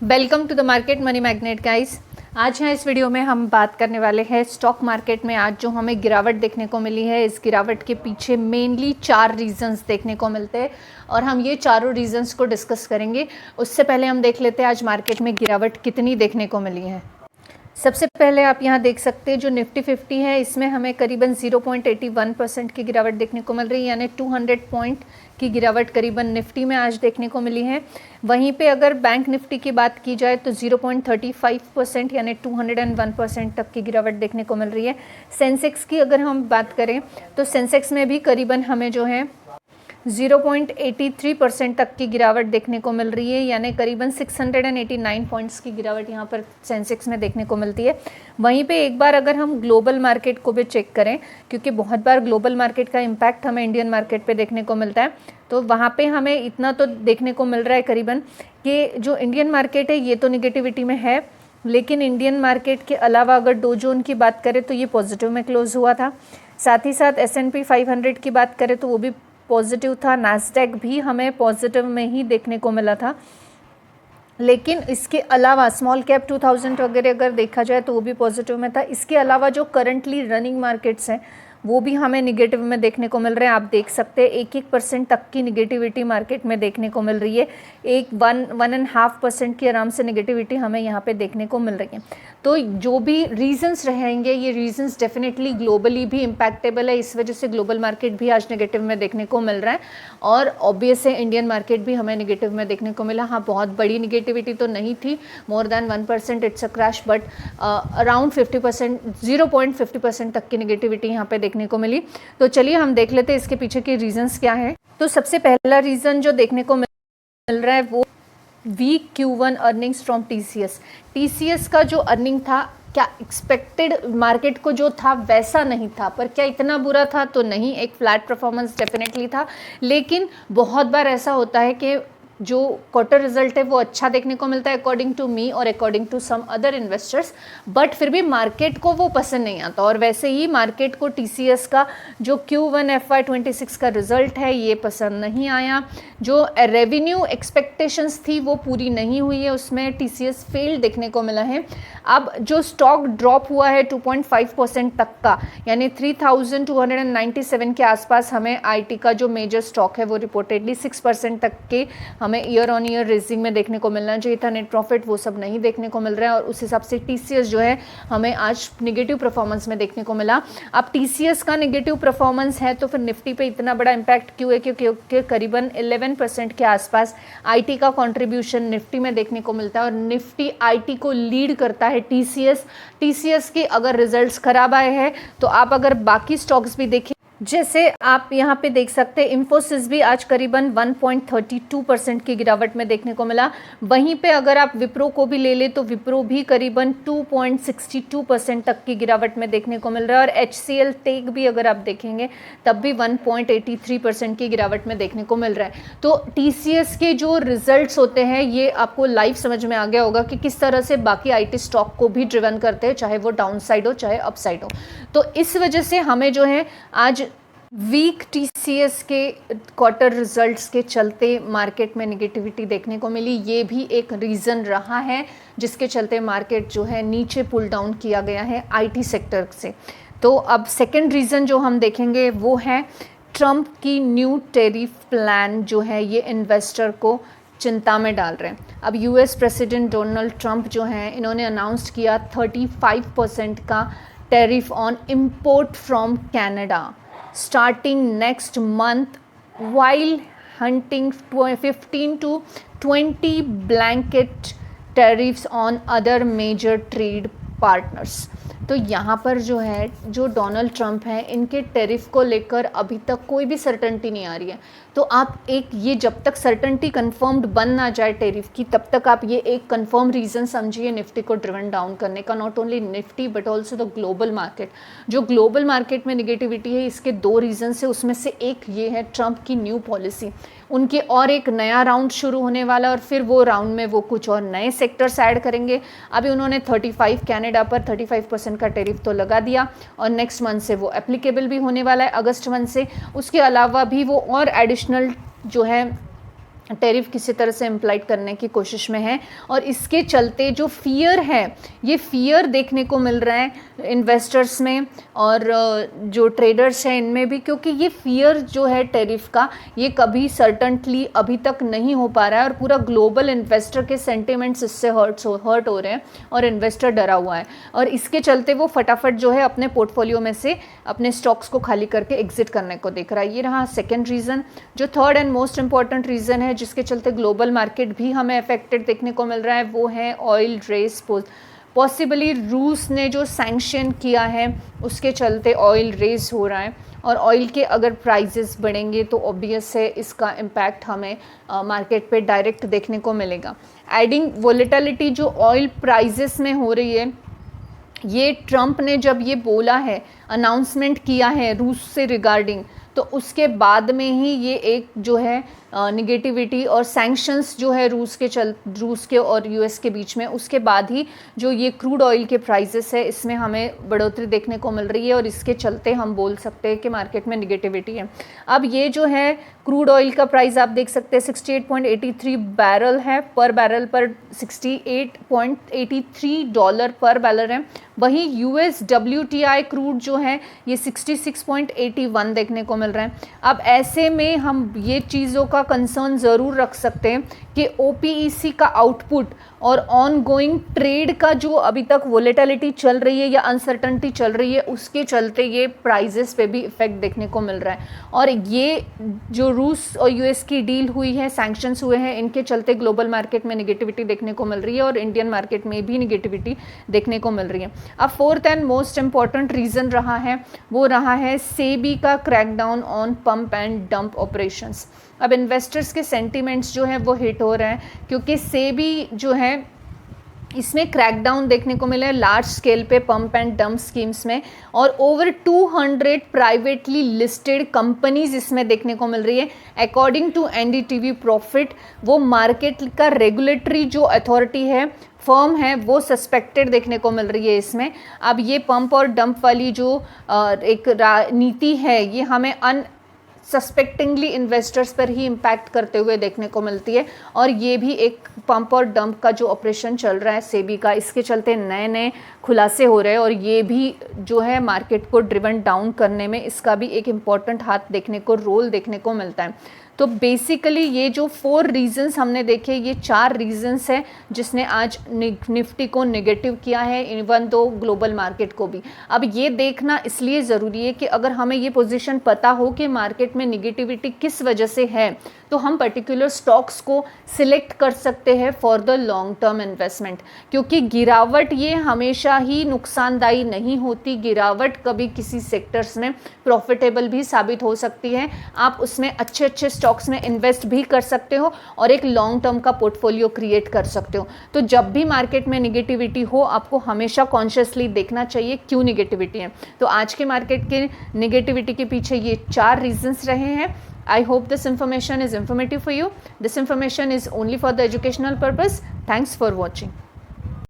Welcome to the market money magnet guys. आज यहाँ इस वीडियो में हम बात करने वाले हैं स्टॉक मार्केट में आज जो हमें गिरावट देखने को मिली है। इस गिरावट के पीछे मेनली 4 रीजंस देखने को मिलते हैं और हम ये चारों रीजंस को डिस्कस करेंगे। उससे पहले हम देख लेते हैं आज मार्केट में गिरावट कितनी देखने को मिली है। सबसे पहले आप यहाँ देख सकते हैं जो निफ्टी 50 है, इसमें हमें करीबन 0.81% की गिरावट देखने को मिल रही है, यानी 200 पॉइंट की गिरावट करीबन निफ्टी में आज देखने को मिली है। वहीं पे अगर बैंक निफ्टी की बात की जाए तो 0.35% यानी 201% तक की गिरावट देखने को मिल रही है। सेंसेक्स की अगर हम बात करें तो सेंसेक्स में भी करीबन हमें जो है 0.83% तक की गिरावट देखने को मिल रही है, यानी करीबन 689 पॉइंट्स की गिरावट यहाँ पर सेंसेक्स में देखने को मिलती है। वहीं पे एक बार अगर हम ग्लोबल मार्केट को भी चेक करें, क्योंकि बहुत बार ग्लोबल मार्केट का इम्पैक्ट हमें इंडियन मार्केट पे देखने को मिलता है, तो वहाँ पे हमें इतना तो देखने को मिल रहा है करीबन कि जो इंडियन मार्केट है ये तो निगेटिविटी में है, लेकिन इंडियन मार्केट के अलावा अगर डो जोन की बात करें तो ये पॉजिटिव में क्लोज हुआ था। साथ ही साथ S&P 500 की बात करें तो वो भी पॉजिटिव था। नास्डैक भी हमें पॉजिटिव में ही देखने को मिला था, लेकिन इसके अलावा स्मॉल कैप 2000 वगैरह अगर देखा जाए तो वो भी पॉजिटिव में था। इसके अलावा जो करंटली रनिंग मार्केट्स हैं वो भी हमें निगेटिव में देखने को मिल रहे हैं। आप देख सकते हैं 1% तक की निगेटिविटी मार्केट में देखने को मिल रही है। 1.5% की आराम से निगेटिविटी हमें यहाँ पे देखने को मिल रही है। तो जो भी रीजंस रहेंगे ये रीजंस डेफिनेटली ग्लोबली भी इम्पैक्टेबल है, इस वजह से ग्लोबल मार्केट भी आज नेगेटिव में देखने को मिल रहा है और ऑब्वियस है इंडियन मार्केट भी हमें नेगेटिव में देखने को मिला। हाँ, बहुत बड़ी निगेटिविटी तो नहीं थी, more than 1% it's a crash, but around 50% 0.50% तक की निगेटिविटी यहाँ पे देखने को मिली। तो चलिए हम देख लेते हैं इसके पीछे के रीजंस क्या है। तो सबसे पहला रीजन जो देखने को मिल रहा है वो week Q1 earnings from TCS का जो अर्निंग था, क्या एक्सपेक्टेड मार्केट को जो था वैसा नहीं था, पर क्या इतना बुरा था तो नहीं, एक फ्लैट परफॉर्मेंस डेफिनेटली था। लेकिन बहुत बार ऐसा होता है कि जो क्वार्टर रिजल्ट है वो अच्छा देखने को मिलता है अकॉर्डिंग टू मी और according to some other investors, but फिर भी मार्केट को वो पसंद नहीं आता। और वैसे ही मार्केट को TCS का जो Q1 FY26 का रिजल्ट है ये पसंद नहीं आया। जो रेवेन्यू एक्सपेक्टेशंस थी वो पूरी नहीं हुई है, उसमें TCS फेल देखने को मिला है। अब जो स्टॉक ड्रॉप हुआ है 2.5% तक का, यानी 3297 के आसपास हमें IT का जो मेजर स्टॉक है वो रिपोर्टेडली 6% तक के हमें ईयर ऑन ईयर रेजिंग में देखने को मिलना चाहिए था। नेट प्रॉफिट वो सब नहीं देखने को मिल रहा है और उस हिसाब से TCS जो है हमें आज निगेटिव परफॉर्मेंस में देखने को मिला। अब TCS का निगेटिव परफॉर्मेंस है तो फिर निफ्टी पे इतना बड़ा इम्पैक्ट क्यों है, क्योंकि करीबन 11% के आसपास IT का कॉन्ट्रीब्यूशन निफ्टी में देखने को मिलता है और निफ्टी IT को लीड करता है। TCS के अगर रिजल्ट्स खराब आए हैं तो आप अगर बाकी स्टॉक्स भी देखें, जैसे आप यहाँ पे देख सकते हैं इंफोसिस भी आज करीबन 1.32% की गिरावट में देखने को मिला। वहीं पे अगर आप विप्रो को भी ले ले तो विप्रो भी करीबन 2.62% तक की गिरावट में देखने को मिल रहा है और HCL टेक भी अगर आप देखेंगे तब भी 1.83% की गिरावट में देखने को मिल रहा है। तो TCS के जो रिजल्ट्स होते हैं ये आपको लाइव समझ में आ गया होगा कि किस तरह से बाकी IT स्टॉक को भी ड्रिवन करते हैं, चाहे वो डाउन साइड हो चाहे अप साइड हो। तो इस वजह से हमें जो है आज वीक TCS के क्वार्टर रिजल्ट्स के चलते मार्केट में निगेटिविटी देखने को मिली। ये भी एक रीज़न रहा है जिसके चलते मार्केट जो है नीचे पुल डाउन किया गया है IT सेक्टर से। तो अब सेकंड रीज़न जो हम देखेंगे वो है ट्रंप की न्यू टैरिफ प्लान जो है ये इन्वेस्टर को चिंता में डाल रहे हैं। अब US प्रेसिडेंट डोनाल्ड ट्रंप जो हैं इन्होंने अनाउंस किया 35% का tariff on import from Canada starting next month, while hunting 15 to 20 blanket tariffs on other major trade partners। तो यहाँ पर जो है जो डोनाल्ड ट्रंप हैं इनके टैरिफ को लेकर अभी तक कोई भी सर्टेनिटी नहीं आ रही है। तो आप एक ये जब तक सर्टेनिटी कंफर्म्ड बन ना जाए टैरिफ की तब तक आप ये एक कंफर्म रीज़न समझिए निफ्टी को ड्रिवन डाउन करने का। Not only Nifty but also the global market. जो ग्लोबल मार्केट में निगेटिविटी है इसके 2 रीज़न है, उसमें से एक ये है ट्रंप की न्यू पॉलिसी। उनके और एक नया राउंड शुरू होने वाला और फिर वो राउंड में वो कुछ और नए सेक्टर्स ऐड करेंगे। अभी उन्होंने 35 कनाडा पर 35% का टैरिफ तो लगा दिया और नेक्स्ट मंथ से वो एप्लीकेबल भी होने वाला है, अगस्त मंथ से। उसके अलावा भी वो और एडिशनल जो है टैरिफ किसी तरह से इम्प्लाइड करने की कोशिश में है, और इसके चलते जो फियर है, ये फियर देखने को मिल रहा है इन्वेस्टर्स में और जो ट्रेडर्स हैं इनमें भी, क्योंकि ये फियर जो है टैरिफ का, ये कभी सर्टेनली अभी तक नहीं हो पा रहा है और पूरा ग्लोबल इन्वेस्टर के सेंटिमेंट्स इससे हर्ट हो रहे हैं और इन्वेस्टर डरा हुआ है, और इसके चलते वो फटाफट जो है अपने पोर्टफोलियो में से अपने स्टॉक्स को खाली करके एग्जिट करने को देख रहा है। ये रहा सेकेंड रीज़न। जो third and most important reason है जिसके चलते ग्लोबल मार्केट भी हमें अफेक्टेड देखने को मिल रहा है, वो है ऑयल रेस। पॉसिबली रूस ने जो सैंक्शन किया है उसके चलते ऑयल रेस हो रहा है, और ऑयल के अगर प्राइसेस बढ़ेंगे तो ऑब्वियस है इसका इम्पैक्ट हमें मार्केट पे डायरेक्ट देखने को मिलेगा। एडिंग वोलेटिलिटी जो ऑयल प्राइसेस में हो रही है, ये ट्रम्प ने जब ये बोला है, अनाउंसमेंट किया है रूस से रिगार्डिंग, तो उसके बाद में ही ये एक जो है निगेटिविटी और सैंक्शंस जो है रूस के और यूएस के बीच में, उसके बाद ही जो ये क्रूड ऑयल के प्राइसेस है इसमें हमें बढ़ोतरी देखने को मिल रही है, और इसके चलते हम बोल सकते हैं कि मार्केट में निगेटिविटी है। अब ये जो है क्रूड ऑयल का प्राइस आप देख सकते हैं 68.83 बैरल है, पर बैरल पर $68.83 पर बैरल है। वहीं यूएस WTI क्रूड जो है ये 66.81 देखने को मिल रहा है। अब ऐसे में हम ये चीज़ों का कंसर्न ज़रूर रख सकते हैं कि OPEC का आउटपुट और ऑन गोइंग ट्रेड का जो अभी तक वोलेटिलिटी चल रही है या अनसर्टनिटी चल रही है, उसके चलते ये प्राइजेस पे भी इफेक्ट देखने को मिल रहा है। और ये जो रूस और यूएस की डील हुई है, सैंक्शंस हुए हैं, इनके चलते ग्लोबल मार्केट में निगेटिविटी देखने को मिल रही है और इंडियन मार्केट में भी निगेटिविटी देखने को मिल रही है। अब fourth and most important reason रहा है, वो रहा है सेबी का crackdown on pump and dump operations. अब इन्वेस्टर्स के सेंटिमेंट्स जो है वो हिट हो रहे हैं, क्योंकि सेबी जो है इसमें क्रैकडाउन देखने को मिला है लार्ज स्केल पे पंप एंड डंप स्कीम्स में, और ओवर 200 प्राइवेटली लिस्टेड कंपनीज इसमें देखने को मिल रही है। अकॉर्डिंग टू NDTV प्रॉफिट, वो मार्केट का रेगुलेटरी जो अथॉरिटी है, फर्म है, वो सस्पेक्टेड देखने को मिल रही है इसमें। अब ये पंप और डंप वाली जो एक नीति है, ये हमें सस्पेक्टिंगली इन्वेस्टर्स पर ही इम्पैक्ट करते हुए देखने को मिलती है, और ये भी एक पंप और डंप का जो ऑपरेशन चल रहा है सेबी का, इसके चलते नए नए खुलासे हो रहे हैं, और ये भी जो है मार्केट को ड्रिवन डाउन करने में इसका भी एक इम्पॉर्टेंट हाथ देखने को, रोल देखने को मिलता है। तो बेसिकली ये जो 4 रीजंस हमने देखे, ये 4 रीजंस हैं जिसने आज निफ्टी को नेगेटिव किया है, इवन दो ग्लोबल मार्केट को भी। अब ये देखना इसलिए ज़रूरी है कि अगर हमें ये पोजीशन पता हो कि मार्केट में निगेटिविटी किस वजह से है, तो हम पर्टिकुलर स्टॉक्स को सिलेक्ट कर सकते हैं for the long term investment, क्योंकि गिरावट ये हमेशा ही नुकसानदायी नहीं होती। गिरावट कभी किसी सेक्टर्स में प्रॉफिटेबल भी साबित हो सकती है, आप उसमें अच्छे अच्छे स्टॉक्स में इन्वेस्ट भी कर सकते हो और एक लॉन्ग टर्म का पोर्टफोलियो क्रिएट कर सकते हो। तो जब भी मार्केट में निगेटिविटी हो, आपको हमेशा कॉन्शियसली देखना चाहिए क्यों निगेटिविटी है। तो आज के मार्केट के निगेटिविटी के पीछे ये 4 रीजंस रहे हैं। I hope this information is informative for you. This information is only for the educational purpose. Thanks for watching.